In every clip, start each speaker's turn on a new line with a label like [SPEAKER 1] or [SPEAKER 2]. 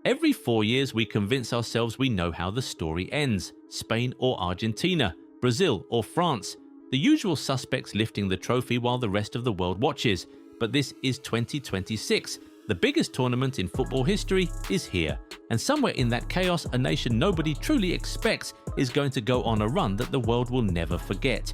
[SPEAKER 1] Every 4 years, we convince ourselves we know how the story ends: Spain or Argentina, Brazil or France. The usual suspects lifting the trophy while the rest of the world watches. But this is 2026. The biggest tournament in football history is here. And somewhere in that chaos, a nation nobody truly expects is going to go on a run that the world will never forget.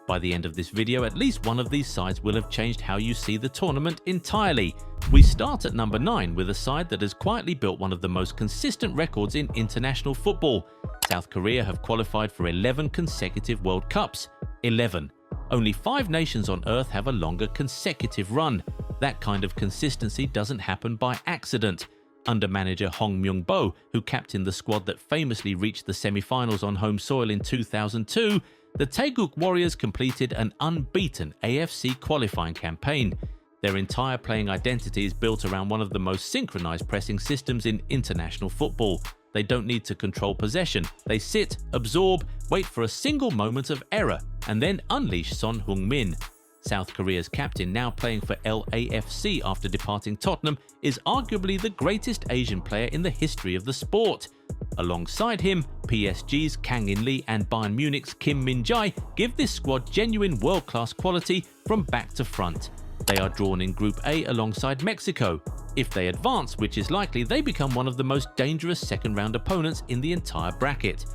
[SPEAKER 1] By the end of this video, at least one of these sides will have changed how you see the tournament entirely. We start at number 9 with a side that has quietly built one of the most consistent records in international football. South Korea have qualified for 11 consecutive World Cups. 11. Only 5 nations on Earth have a longer consecutive run. That kind of consistency doesn't happen by accident. Under manager Hong Myung-bo, who captained the squad that famously reached the semi-finals on home soil in 2002, the Taeguk Warriors completed an unbeaten AFC qualifying campaign. Their entire playing identity is built around one of the most synchronized pressing systems in international football. They don't need to control possession. They sit, absorb, wait for a single moment of error, and then unleash Son Heung-min. South Korea's captain, now playing for LAFC after departing Tottenham, is arguably the greatest Asian player in the history of the sport. Alongside him, PSG's Kang In-lee and Bayern Munich's Kim Min-jae give this squad genuine world-class quality from back to front. They are drawn in Group A alongside Mexico. If they advance, which is likely, they become one of the most dangerous second-round opponents in the entire bracket.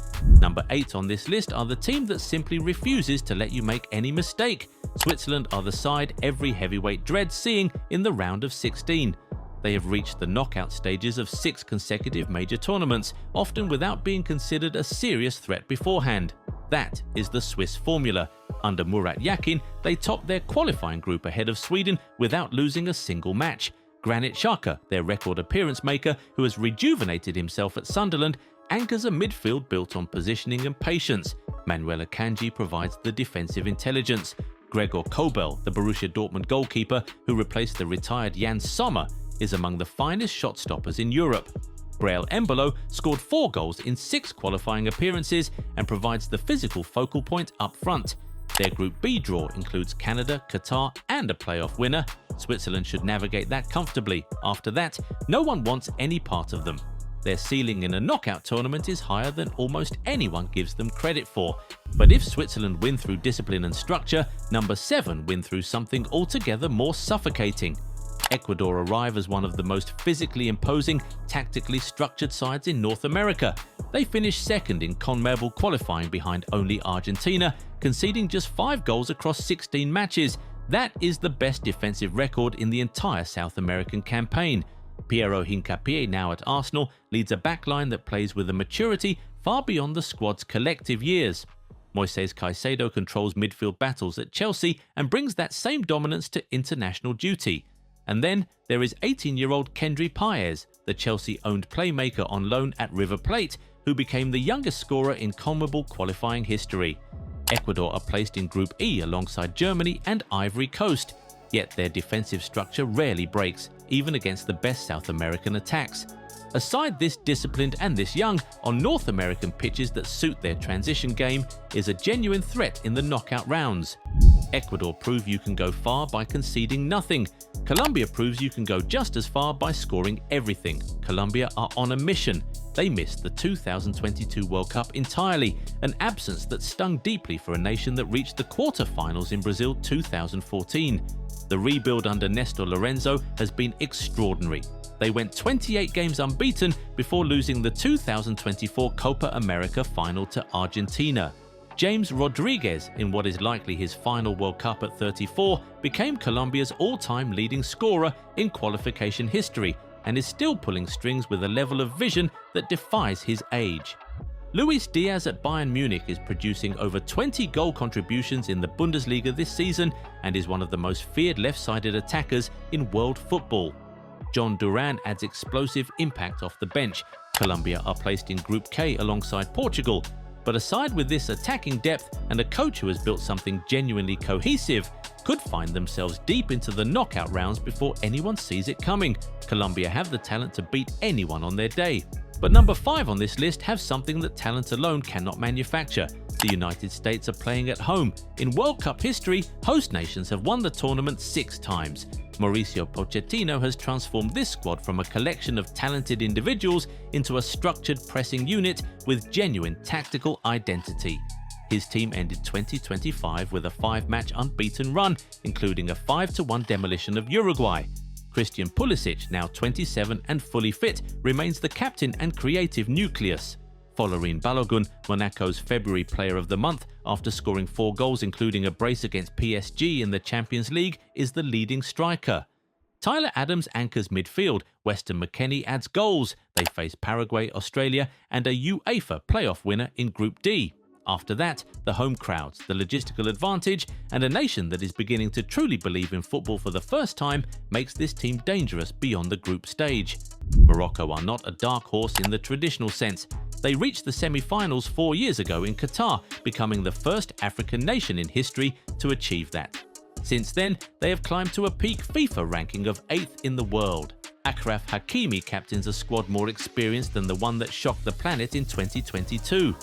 [SPEAKER 1] Number 8 on this list are the team that simply refuses to let you make any mistake. Switzerland are the side every heavyweight dreads seeing in the round of 16. They have reached the knockout stages of 6 consecutive major tournaments, often without being considered a serious threat beforehand. That is the Swiss formula. Under Murat Yakin, they topped their qualifying group ahead of Sweden without losing a single match. Granit Xhaka, their record appearance maker who has rejuvenated himself at Sunderland, anchors a midfield built on positioning and patience. Manuel Akanji provides the defensive intelligence. Gregor Kobel, the Borussia Dortmund goalkeeper who replaced the retired Jan Sommer, is among the finest shot stoppers in Europe. Breel Embolo scored 4 goals in 6 qualifying appearances and provides the physical focal point up front. Their Group B draw includes Canada, Qatar, and a playoff winner. Switzerland should navigate that comfortably. After that, no one wants any part of them. Their ceiling in a knockout tournament is higher than almost anyone gives them credit for. But if Switzerland win through discipline and structure, number 7 win through something altogether more suffocating. Ecuador arrive as one of the most physically imposing, tactically structured sides in North America. They finished second in CONMEBOL qualifying behind only Argentina, conceding just 5 goals across 16 matches. That is the best defensive record in the entire South American campaign. Piero Hincapié, now at Arsenal, leads a backline that plays with a maturity far beyond the squad's collective years. Moises Caicedo controls midfield battles at Chelsea and brings that same dominance to international duty. And then there is 18-year-old Kendry Páez, the Chelsea-owned playmaker on loan at River Plate, who became the youngest scorer in CONMEBOL qualifying history. Ecuador are placed in Group E alongside Germany and Ivory Coast, yet their defensive structure rarely breaks, even against the best South American attacks. A side this disciplined and this young on North American pitches that suit their transition game is a genuine threat in the knockout rounds. Ecuador prove you can go far by conceding nothing. Colombia proves you can go just as far by scoring everything. Colombia are on a mission. They missed the 2022 World Cup entirely, an absence that stung deeply for a nation that reached the quarter-finals in Brazil 2014. The rebuild under Nestor Lorenzo has been extraordinary. They went 28 games unbeaten before losing the 2024 Copa America final to Argentina. James Rodriguez, in what is likely his final World Cup at 34, became Colombia's all-time leading scorer in qualification history and is still pulling strings with a level of vision that defies his age. Luis Diaz at Bayern Munich is producing over 20 goal contributions in the Bundesliga this season and is one of the most feared left-sided attackers in world football. John Duran adds explosive impact off the bench. Colombia are placed in Group K alongside Portugal. But a side with this attacking depth and a coach who has built something genuinely cohesive could find themselves deep into the knockout rounds before anyone sees it coming. Colombia have the talent to beat anyone on their day. But number 5 on this list have something that talent alone cannot manufacture. The United States are playing at home. In World Cup history, host nations have won the tournament 6 times. Mauricio Pochettino has transformed this squad from a collection of talented individuals into a structured pressing unit with genuine tactical identity. His team ended 2025 with a 5-match unbeaten run, including a 5-1 demolition of Uruguay. Christian Pulisic, now 27 and fully fit, remains the captain and creative nucleus. Folarin Balogun, Monaco's February Player of the Month, after scoring 4 goals including a brace against PSG in the Champions League, is the leading striker. Tyler Adams anchors midfield, Weston McKennie adds goals. They face Paraguay, Australia and a UEFA playoff winner in Group D. After that, the home crowds, the logistical advantage, and a nation that is beginning to truly believe in football for the first time makes this team dangerous beyond the group stage. Morocco are not a dark horse in the traditional sense. They reached the semi-finals 4 years ago in Qatar, becoming the first African nation in history to achieve that. Since then, they have climbed to a peak FIFA ranking of 8th in the world. Achraf Hakimi captains a squad more experienced than the one that shocked the planet in 2022.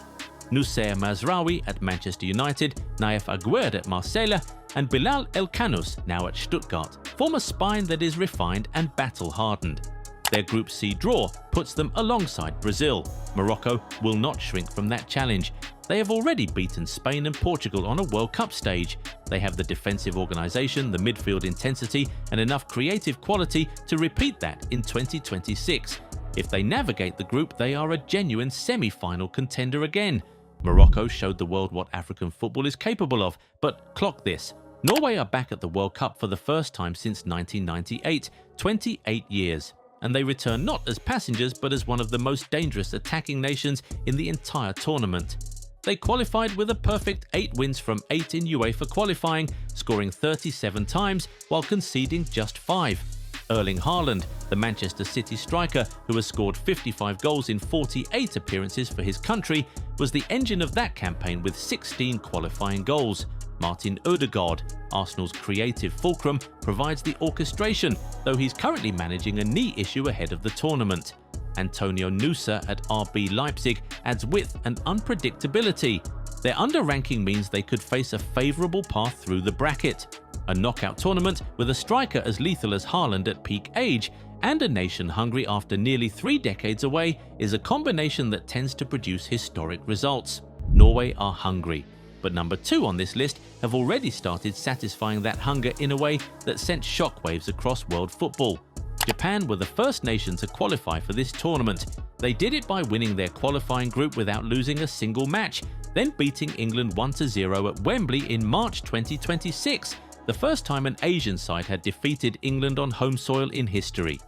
[SPEAKER 1] Noussair Mazraoui at Manchester United, Naif Aguerd at Marseille, and Bilal El Khanous, now at Stuttgart, form a spine that is refined and battle-hardened. Their Group C draw puts them alongside Brazil. Morocco will not shrink from that challenge. They have already beaten Spain and Portugal on a World Cup stage. They have the defensive organisation, the midfield intensity, and enough creative quality to repeat that in 2026. If they navigate the group, they are a genuine semi-final contender again. Morocco showed the world what African football is capable of, but clock this. Norway are back at the World Cup for the first time since 1998, 28 years. And they return not as passengers but as one of the most dangerous attacking nations in the entire tournament. They qualified with a perfect 8 wins from 8 in UEFA qualifying, scoring 37 times while conceding just 5. Erling Haaland, the Manchester City striker who has scored 55 goals in 48 appearances for his country, was the engine of that campaign with 16 qualifying goals. Martin Odegaard, Arsenal's creative fulcrum, provides the orchestration, though he's currently managing a knee issue ahead of the tournament. Antonio Nusa at RB Leipzig adds width and unpredictability. Their underranking means they could face a favourable path through the bracket. A knockout tournament with a striker as lethal as Haaland at peak age and a nation hungry after nearly 3 decades away is a combination that tends to produce historic results. Norway are hungry, but number 2 on this list have already started satisfying that hunger in a way that sent shockwaves across world football. Japan were the first nation to qualify for this tournament. They did it by winning their qualifying group without losing a single match, then beating England 1-0 at Wembley in March 2026. The first time an Asian side had defeated England on home soil in history.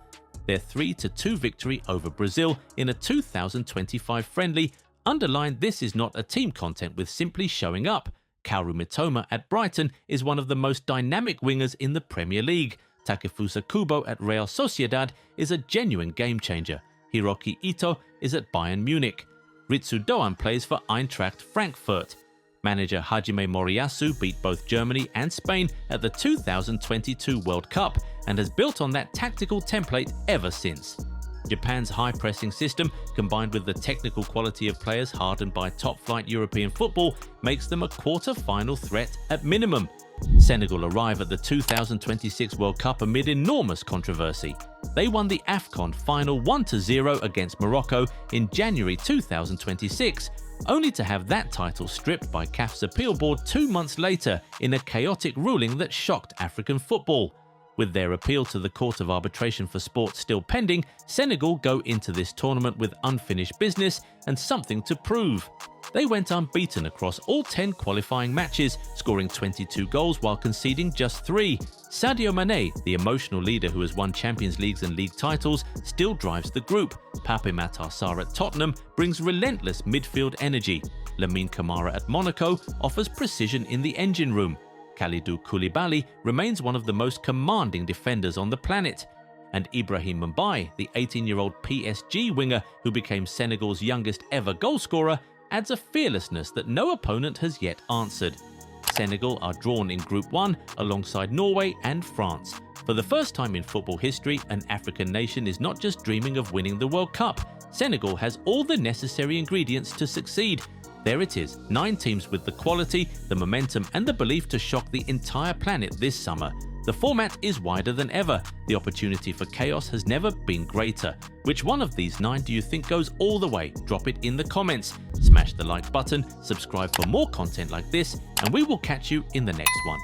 [SPEAKER 1] Their 3-2 victory over Brazil in a 2025 friendly underlined this is not a team content with simply showing up. Kaoru Mitoma at Brighton is one of the most dynamic wingers in the Premier League. Takefusa Kubo at Real Sociedad is a genuine game changer. Hiroki Ito is at Bayern Munich. Ritsu Doan plays for Eintracht Frankfurt. Manager Hajime Moriyasu beat both Germany and Spain at the 2022 World Cup and has built on that tactical template ever since. Japan's high-pressing system, combined with the technical quality of players hardened by top-flight European football, makes them a quarter-final threat at minimum. Senegal arrive at the 2026 World Cup amid enormous controversy. They won the AFCON final 1-0 against Morocco in January 2026, only to have that title stripped by CAF's appeal board 2 months later in a chaotic ruling that shocked African football. With their appeal to the Court of Arbitration for Sport still pending, Senegal go into this tournament with unfinished business and something to prove. They went unbeaten across all 10 qualifying matches, scoring 22 goals while conceding just 3. Sadio Mane, the emotional leader who has won Champions Leagues and league titles, still drives the group. Pape Matar Sarr at Tottenham brings relentless midfield energy. Lamine Camara at Monaco offers precision in the engine room. Kalidou Koulibaly remains one of the most commanding defenders on the planet. And Ibrahim Mbaye, the 18-year-old PSG winger who became Senegal's youngest ever goalscorer, adds a fearlessness that no opponent has yet answered. Senegal are drawn in Group 1 alongside Norway and France. For the first time in football history, an African nation is not just dreaming of winning the World Cup. Senegal has all the necessary ingredients to succeed. There it is, 9 teams with the quality, the momentum and the belief to shock the entire planet this summer. The format is wider than ever. The opportunity for chaos has never been greater. Which one of these 9 do you think goes all the way? Drop it in the comments. Smash the like button, subscribe for more content like this, and we will catch you in the next one.